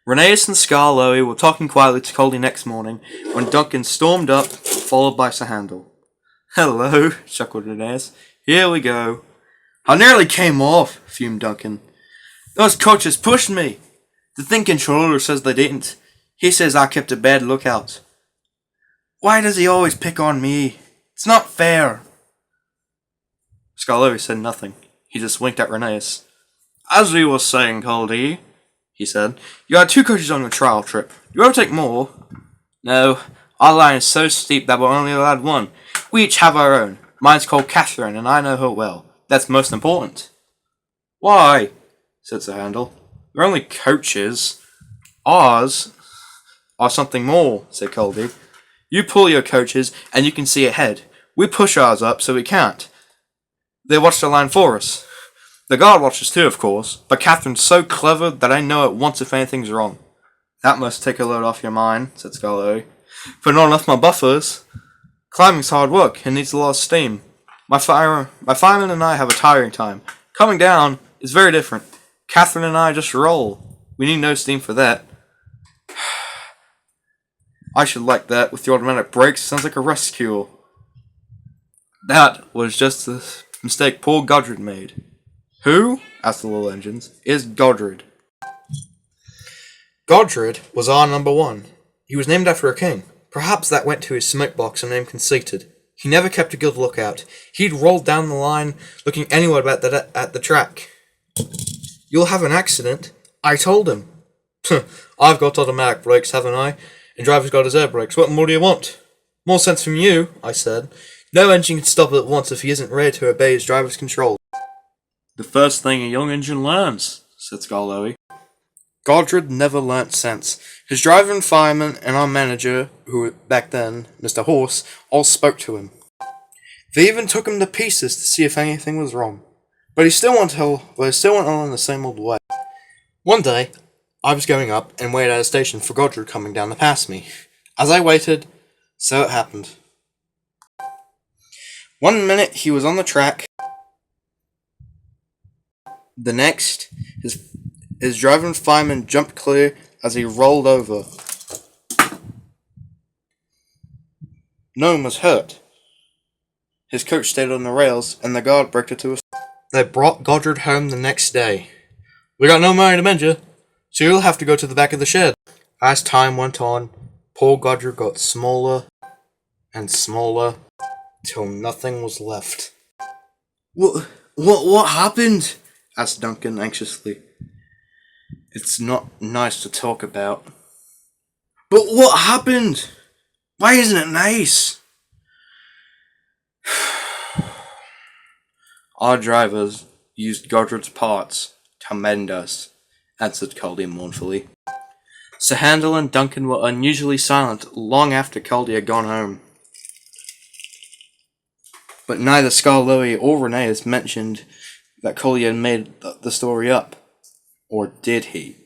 Rheneas and Scarloey were talking quietly to Coldy next morning when Duncan stormed up, followed by Sir Handel. "Hello," chuckled Rheneas. "Here we go." "I nearly came off," fumed Duncan. "Those coaches pushed me. The thing controller says they didn't. He says I kept a bad lookout." "Why does he always pick on me? It's not fair." Scarloey said nothing. He just winked at Rheneas. "As we were saying, Coldy," he said, "you had 2 coaches on your trial trip. Do you ever take more?" "No. Our line is so steep that we're only allowed 1. We each have our own. Mine's called Catherine, and I know her well. That's most important." "Why?" said Sir Handel. "They're only coaches. Ours are something more," said Coldy. "You pull your coaches, and you can see ahead. We push ours up, so we can't. They watch the line for us. The guard watches too, of course, but Catherine's so clever that I know at once if anything's wrong." "That must take a load off your mind," said Scarloey. "But not enough my buffers. Climbing's hard work and needs a lot of steam. My fireman and I have a tiring time. Coming down is very different. Catherine and I just roll. We need no steam for that." "I should like that with the automatic brakes. Sounds like a rescue." "That was just the mistake poor Godred made." "Who?" asked the little engines. "Is Godred?" "Godred was our number 1. He was named after a king. Perhaps that went to his smoke box and made him conceited. He never kept a good lookout. He'd roll down the line looking anywhere but at the track. 'You'll have an accident,' I told him. 'I've got automatic brakes, haven't I? And driver's got his air brakes. What more do you want?' 'More sense from you,' I said. 'No engine can stop at once if he isn't ready to obey his driver's control.'" "The first thing a young engine learns," said Scarloey. Godred never learnt sense. His driver and fireman and our manager, who back then, Mr. Horse, all spoke to him. They even took him to pieces to see if anything was wrong. But he still went on in the same old way. One day, I was going up and waited at a station for Godred coming down to pass me. As I waited, so it happened. One minute he was on the track. The next, his driver and fireman jumped clear as he rolled over. No one was hurt. His coach stayed on the rails, and the guard braked it to a stop. They brought Godred home the next day. "We got no money to mend you, so you'll have to go to the back of the shed." As time went on, poor Godred got smaller and smaller, till nothing was left. What happened?" asked Duncan anxiously. "It's not nice to talk about." "But what happened? Why isn't it nice?" "Our drivers used Godred's parts to mend us," answered Coldy mournfully. Sir Handel and Duncan were unusually silent long after Coldy had gone home. But neither Scarloey or Rheneas mentioned that Coldy had made the story up. Or did he?